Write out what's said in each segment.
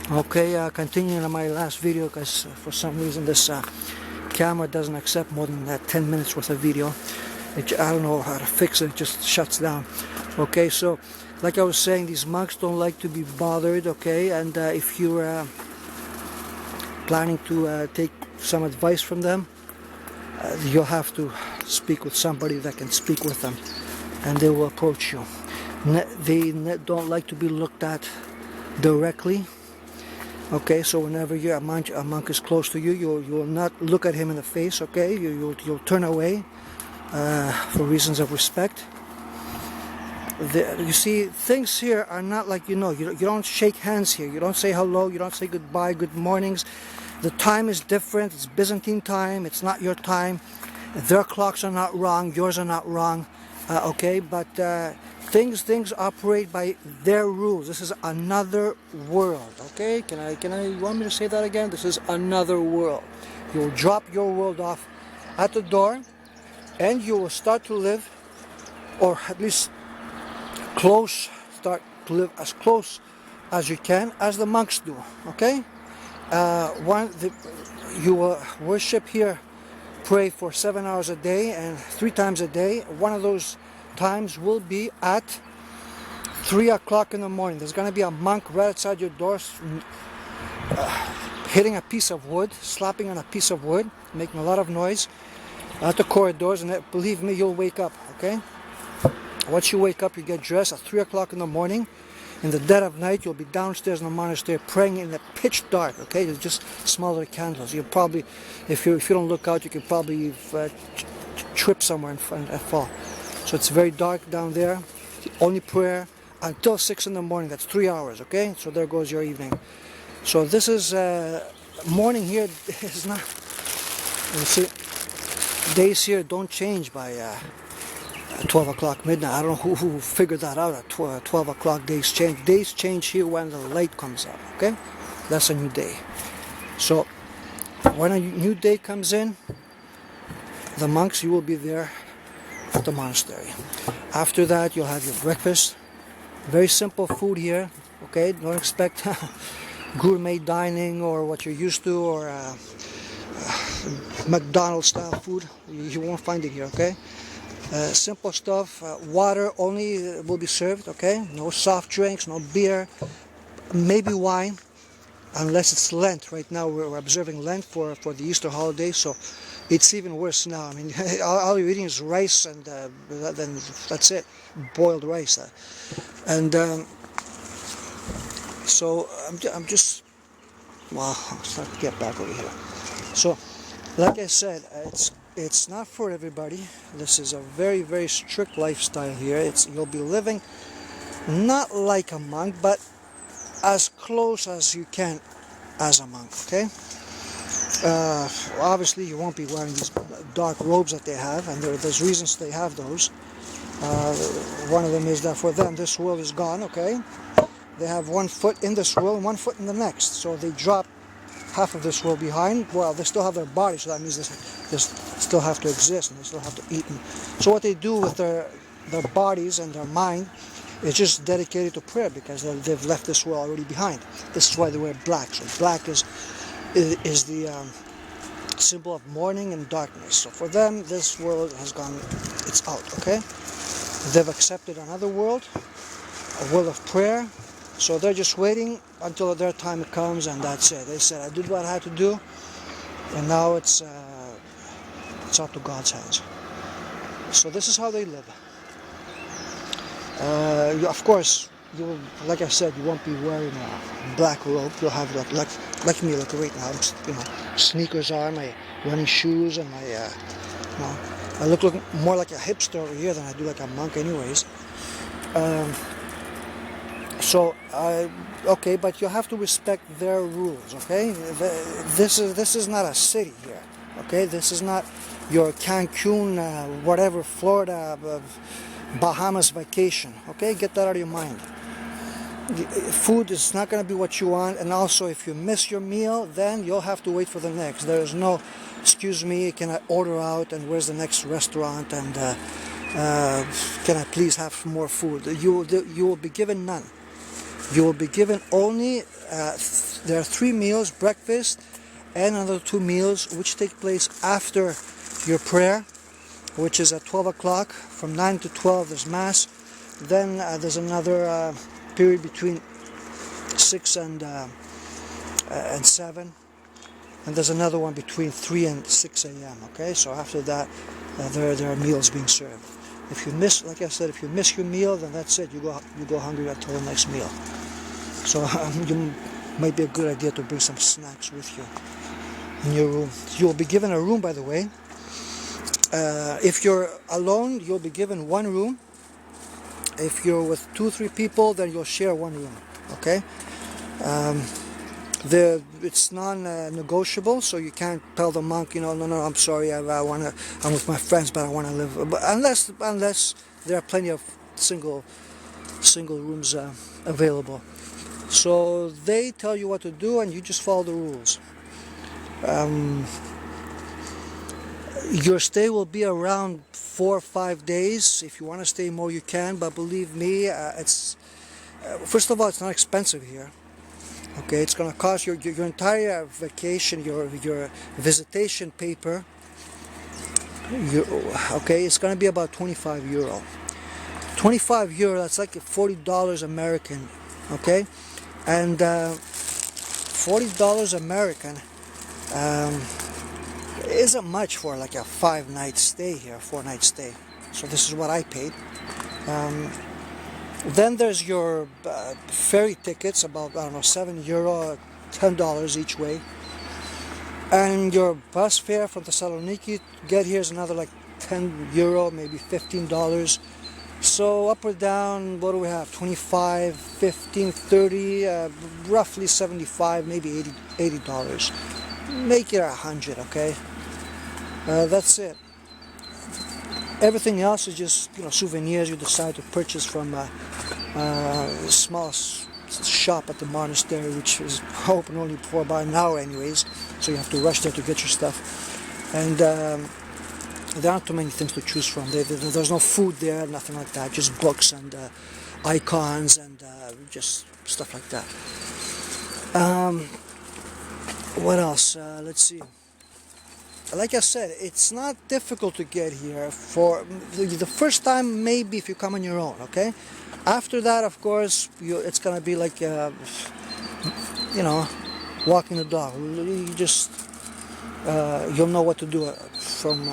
Okay, continuing on my last video, because for some reason this camera doesn't accept more than 10 minutes worth of video. I don't know how to fix it, it just shuts down. Okay, so like I was saying, these monks don't like to be bothered, okay, and if you're planning to take some advice from them, you'll have to speak with somebody that can speak with them, and they will approach you. They don't like to be looked at directly. Okay, so whenever a monk is close to you, you'll not look at him in the face. Okay, you'll turn away for reasons of respect. You see, things here are not like you don't shake hands here. You don't say hello. You don't say goodbye, good mornings. The time is different. It's Byzantine time. It's not your time. Their clocks are not wrong. Yours are not wrong. Okay, but things operate by their rules. This is another world. Okay, you want me to say that again? This is another world. You'll drop your world off at the door, and you will start to live, or at least start to live as close as you can, as the monks do. Okay, you will worship here, pray for 7 hours a day and 3 times a day. One of those times will be at 3 o'clock in the morning. There's going to be a monk right outside your door, hitting a piece of wood, slapping on a piece of wood, making a lot of noise at the corridors, and believe me, you'll wake up. Okay, once you wake up, you get dressed at 3 o'clock in the morning. In the dead of night, you'll be downstairs in the monastery praying in the pitch dark. Okay, you just smell the candles. You'll probably, if you don't look out, you can probably trip somewhere and fall. So it's very dark down there. Only prayer until 6 in the morning. That's 3 hours. Okay, so there goes your evening. So this is morning here is not. You see, days here don't change by 12 o'clock midnight. I don't know who figured that out. At 12 o'clock days change. Days change here when the light comes up. Okay, that's a new day. So when a new day comes in, the monks, you will be there at the monastery. After that, you'll have your breakfast. Very simple food here. Okay, don't expect gourmet dining or what you're used to, or McDonald's style food. You won't find it here. Okay. Simple stuff. Water only will be served. Okay, no soft drinks, no beer, maybe wine, unless it's Lent. Right now we're observing Lent for the Easter holiday, so it's even worse now. I mean, all you're eating is rice, and then that's it, boiled rice. And so I'm just, well, let's not get back over here. So, like I said, it's not for everybody. This is a very, very strict lifestyle here. You'll be living not like a monk, but as close as you can as a monk. Okay. Obviously, you won't be wearing these dark robes that they have, and there's reasons they have those. One of them is that for them, this world is gone. Okay. They have one foot in this world and one foot in the next, so they drop half of this world behind. Well, they still have their body, so that means they still have to exist, and they still have to eat. So what they do with their bodies and their mind is just dedicated to prayer, because they've left this world already behind. This is why they wear black. So black is the symbol of mourning and darkness. So for them, this world has gone, it's out. Okay, they've accepted another world, a world of prayer. So they're just waiting until their time comes, and that's it. They said, I did what I had to do, and now it's up to God's hands. So this is how they live. Of course, like I said, you won't be wearing a black robe. You'll have like me, like right now, sneakers on, my running shoes, and my I look more like a hipster over here than I do like a monk, anyways. Okay, but you have to respect their rules. Okay, this is not a city here. Okay, this is not your Cancun, whatever, Florida, Bahamas vacation. Okay, get that out of your mind. Food is not going to be what you want, and also if you miss your meal, then you'll have to wait for the next. There is no, excuse me, can I order out, and where's the next restaurant, and can I please have more food? You will be given none. You will be given only, there are 3 meals, breakfast and another 2 meals, which take place after your prayer, which is at 12 o'clock. From 9 to 12 there's Mass. Then there's another period between 6 and 7. And there's another one between 3 and 6 a.m. Okay, so after that, there are meals being served. If you miss, like I said, if you miss your meal, then that's it. You go hungry until the next meal. So you might be a good idea to bring some snacks with you in your room. You'll be given a room, by the way. If you're alone, you'll be given 1 room. If you're with 2-3 people, then you'll share 1 room. Okay. It's non-negotiable, so you can't tell the monk, no, I'm sorry, I'm with my friends, but I want to live. But unless there are plenty of single rooms available. So they tell you what to do, and you just follow the rules. Your stay will be around 4 or 5 days. If you want to stay more, you can. But believe me, first of all, it's not expensive here. Okay, it's going to cost your entire vacation, your visitation paper. Okay, it's going to be about 25 euro. 25 euro, that's like $40 American. Okay, and $40 American isn't much for like a 5-night stay here, 4-night stay. So this is what I paid. Then there's your ferry tickets, about, I don't know, 7 euro, $10 each way. And your bus fare from Thessaloniki to get here is another like 10 euro, maybe $15. So up or down, what do we have? 25, 15, 30, roughly 75, maybe $80. Make it 100, okay? That's it. Everything else is just, souvenirs you decide to purchase from a small shop at the monastery, which is open only for about an hour anyways, so you have to rush there to get your stuff. And there aren't too many things to choose from. There's no food there, nothing like that, just books and icons and just stuff like that. What else? Let's see. Like I said, it's not difficult to get here. For the first time, maybe if you come on your own, okay? After that, of course, it's gonna be like, walking the dog. You just, you'll know what to do from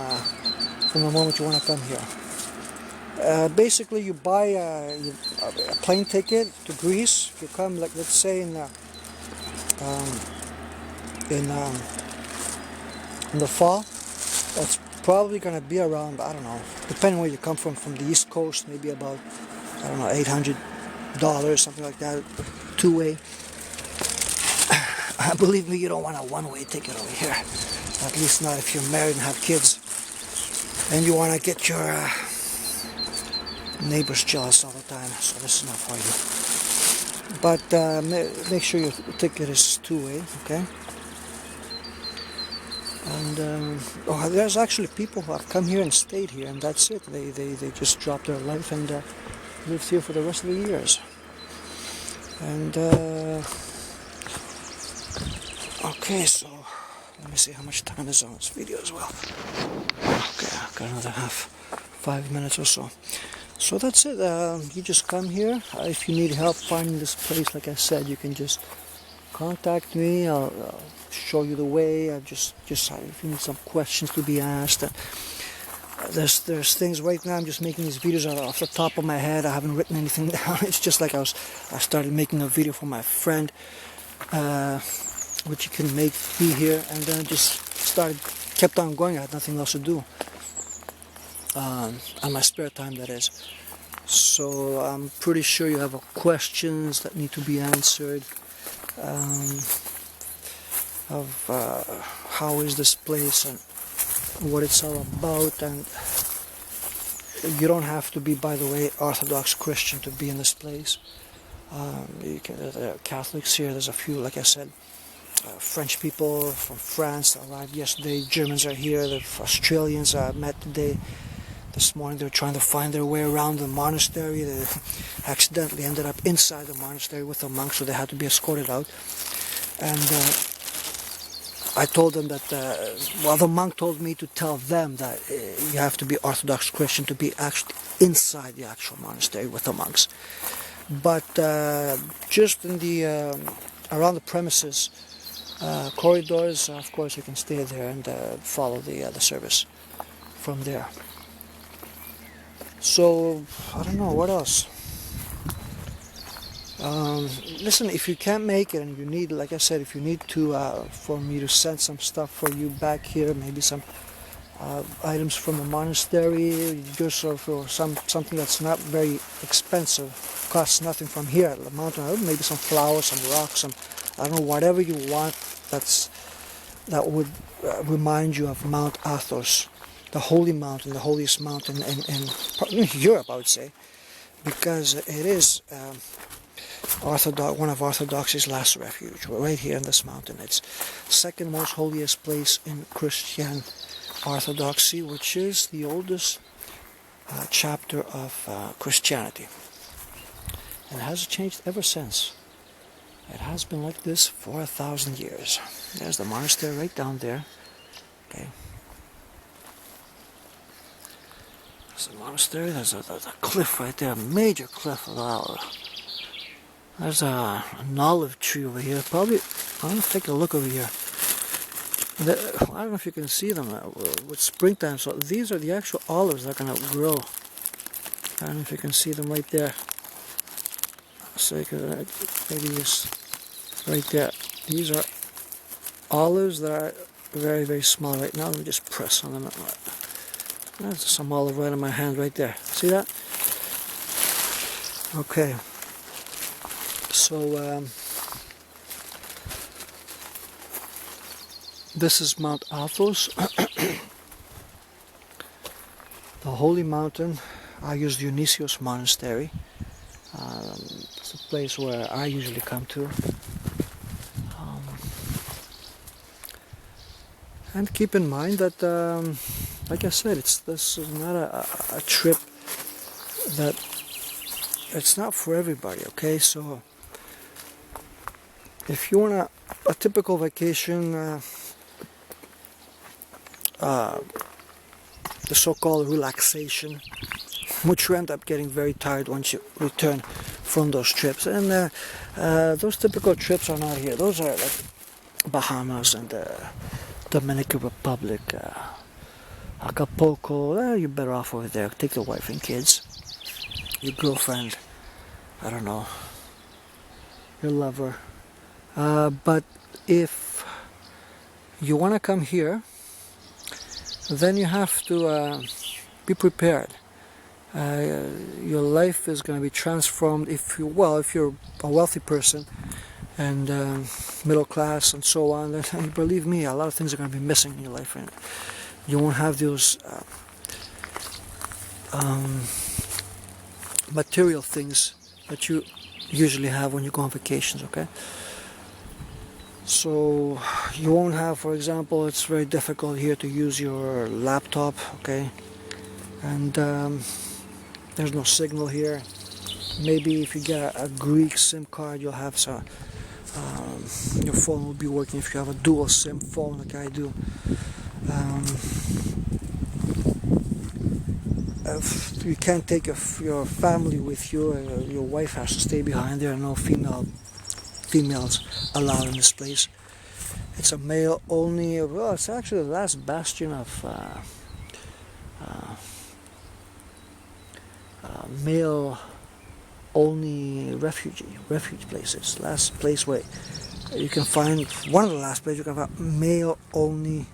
the moment you want to come here. Basically, you buy a plane ticket to Greece. If you come, like, let's say in the fall, that's probably going to be around, I don't know, depending where you come from the East Coast, maybe about, I don't know, $800, something like that, 2-way. Believe me, you don't want a 1-way ticket over here, at least not if you're married and have kids, and you want to get your neighbors jealous all the time, so this is not for you. But make sure your ticket is 2-way, okay? And there's actually people who have come here and stayed here, and that's it. They just dropped their life and lived here for the rest of the years. And okay, so let me see how much time is on this video as well. Okay, I've got another 5 minutes or so. So that's it. You just come here. If you need help finding this place, like I said, you can just contact me. I'll show you the way. Just if you need some questions to be asked. There's things right now. I'm just making these videos off the top of my head. I haven't written anything down. It's just like I started making a video for my friend, which you can be here, and then I just kept on going. I had nothing else to do. On my spare time, that is. So I'm pretty sure you have questions that need to be answered. Of how is this place and what it's all about, and you don't have to be, by the way, Orthodox Christian to be in this place. There are Catholics here. There's a few, like I said, French people from France arrived yesterday. Germans are here. The Australians I met today. This morning they were trying to find their way around the monastery. They accidentally ended up inside the monastery with the monks, so they had to be escorted out. And I told them that, the monk told me to tell them that you have to be Orthodox Christian to be actually inside the actual monastery with the monks. But just in the around the premises corridors, of course, you can stay there and follow the service from there. So I don't know what else. Listen, if you can't make it and you need, like I said, if you need to for me to send some stuff for you back here, maybe some items from the monastery, just or something that's not very expensive, costs nothing from here at the mountain, maybe some flowers, some rocks, some, I don't know, whatever you want that would remind you of Mount Athos, the holy mountain, the holiest mountain in Europe, I would say, because it is one of Orthodoxy's last refuge, right here in this mountain. It's second most holiest place in Christian Orthodoxy, which is the oldest chapter of Christianity. And it hasn't changed ever since. It has been like this for 1,000 years. There's the monastery right down there. Okay. There's the monastery. There's a cliff right there, a major cliff. There's an olive tree over here. Probably, I'm going to take a look over here. I don't know if you can see them with springtime. So these are the actual olives that are going to grow. I don't know if you can see them right there. So you can, maybe just right there. These are olives that are very, very small right now. Let me just press on them. There's some olive right in my hand right there. See that? Okay. So this is Mount Athos, the holy mountain. I use Dionysios Monastery. It's a place where I usually come to. And keep in mind that, like I said, this is not a trip that, it's not for everybody, okay? So if you want a typical vacation, the so-called relaxation, which you end up getting very tired once you return from those trips. And those typical trips are not here. Those are like Bahamas and Dominican Republic, Acapulco. You're better off over there. Take the wife and kids, your girlfriend, I don't know, your lover. But if you want to come here, then you have to be prepared. Your life is going to be transformed if you're a wealthy person and middle class and so on. And believe me, a lot of things are going to be missing in your life, and you won't have those material things that you usually have when you go on vacations. Okay. So you won't have, for example, it's very difficult here to use your laptop, okay, and there's no signal here. Maybe if you get a Greek SIM card, you'll have some, your phone will be working if you have a dual SIM phone like I do. If you can't take your family with you, your wife has to stay behind. There are no females allowed in this place. It's a male only, well, it's actually the last bastion of male only refuge places. Last place where you can find, one of the last places you can find male only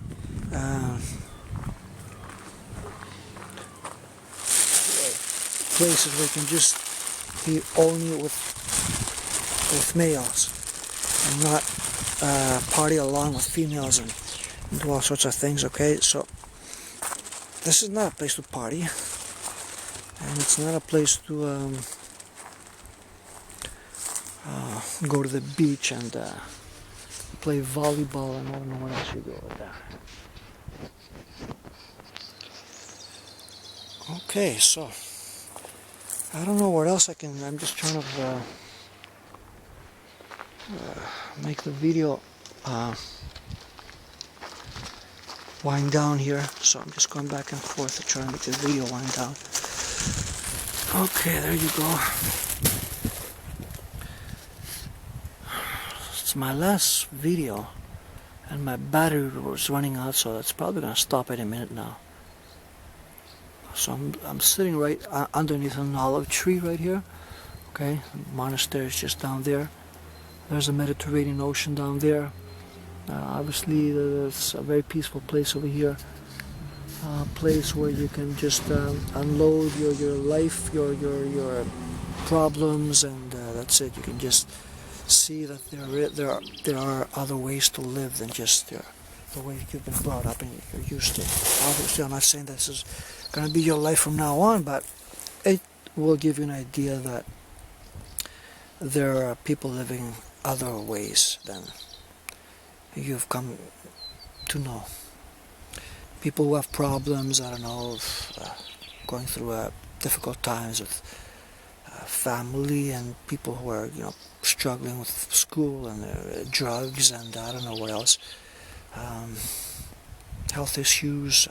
places where you can just be only with males and not party along with females and do all sorts of things. Okay, so this is not a place to party, and it's not a place to go to the beach and play volleyball and I don't know what else you do with that. Okay, so I don't know what else I can. I'm just trying to make the video wind down here. So I'm just going back and forth to try and make the video wind down. Okay, there you go. It's my last video, and my battery was running out, so it's probably gonna stop any minute now. So I'm sitting right underneath an olive tree right here. Okay, the monastery is just down there. There's the Mediterranean Ocean down there. Obviously, there's a very peaceful place over here. A place where you can just unload your life, your problems, and that's it. You can just see that there are other ways to live than just the way you've been brought up and you're used to. Obviously, I'm not saying this is going to be your life from now on, but it will give you an idea that there are people living other ways than you've come to know. People who have problems, I don't know, going through difficult times with family, and people who are, struggling with school and drugs and I don't know what else, health issues,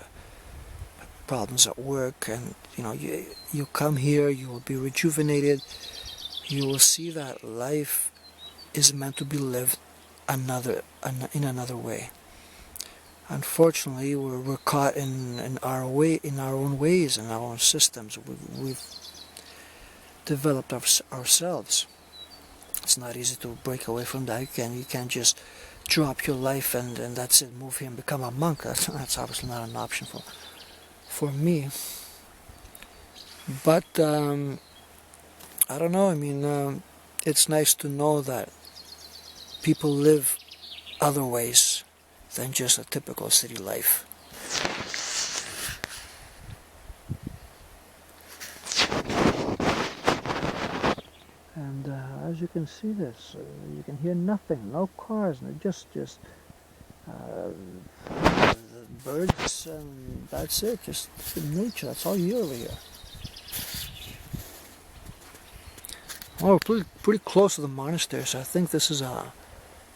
problems at work, and you come here, you will be rejuvenated. You will see that life is meant to be lived in another way. Unfortunately, we're caught in our own ways, in our own systems. We've developed ourselves. It's not easy to break away from that. You can't just drop your life and that's it, move here and become a monk. That's obviously not an option for me. But I don't know. I mean, it's nice to know that people live other ways than just a typical city life. And as you can see this, you can hear nothing, no cars, just birds, and that's it, just nature. That's all you hear over here. Oh, pretty close to the monastery, so I think this is a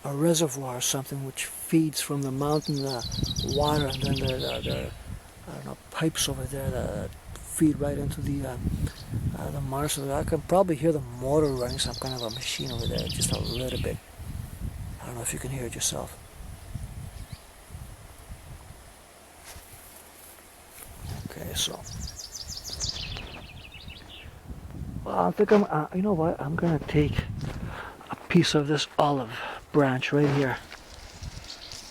reservoir or something which feeds from the mountain water, and then there are I don't know, pipes over there that feed right into the monastery. I can probably hear the motor running, some kind of a machine over there, just a little bit. I don't know if you can hear it yourself. Okay, so well, I think you know what? I'm gonna take a piece of this olive branch right here.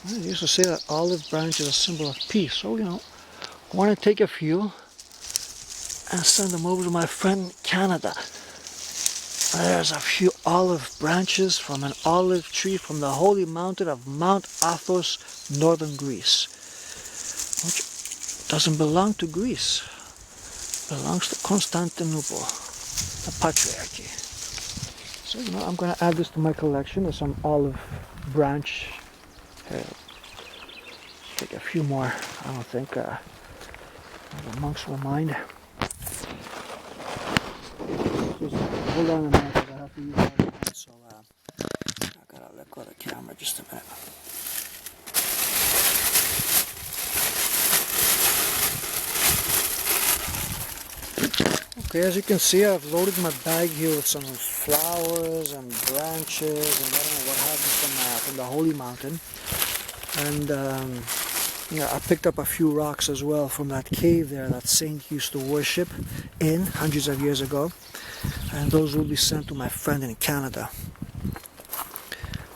I used to say that olive branch is a symbol of peace. So I want to take a few and send them over to my friend in Canada. There's a few olive branches from an olive tree from the holy mountain of Mount Athos, northern Greece, which doesn't belong to Greece. It belongs to Constantinople, the patriarchy. So I'm going to add this to my collection. There's some olive branch. Take a few more. I don't think the monks will mind. Hold on a minute, I have to use my hand, so I gotta let go of the camera just a minute. Okay, as you can see, I've loaded my bag here with some flowers and branches and I don't know what have you from the holy mountain. And I picked up a few rocks as well from that cave there that saint used to worship in hundreds of years ago. And those will be sent to my friend in Canada.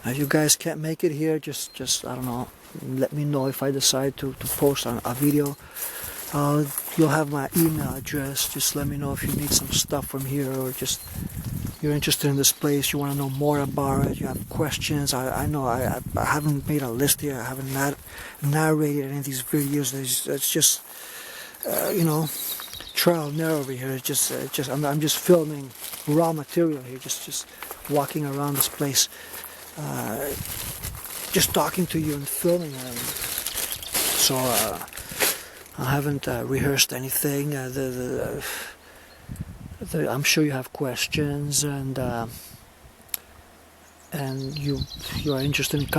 Now, if you guys can't make it here, just I don't know, let me know if I decide to post on a video. You'll have my email address. Just let me know if you need some stuff from here, or just you're interested in this place, you want to know more about it, you have questions. I know I haven't made a list here, I haven't narrated any of these videos. It's just trial and error over here. It's just I'm just filming raw material here, just walking around this place, just talking to you and filming. So I haven't rehearsed anything. I'm sure you have questions, and you are interested in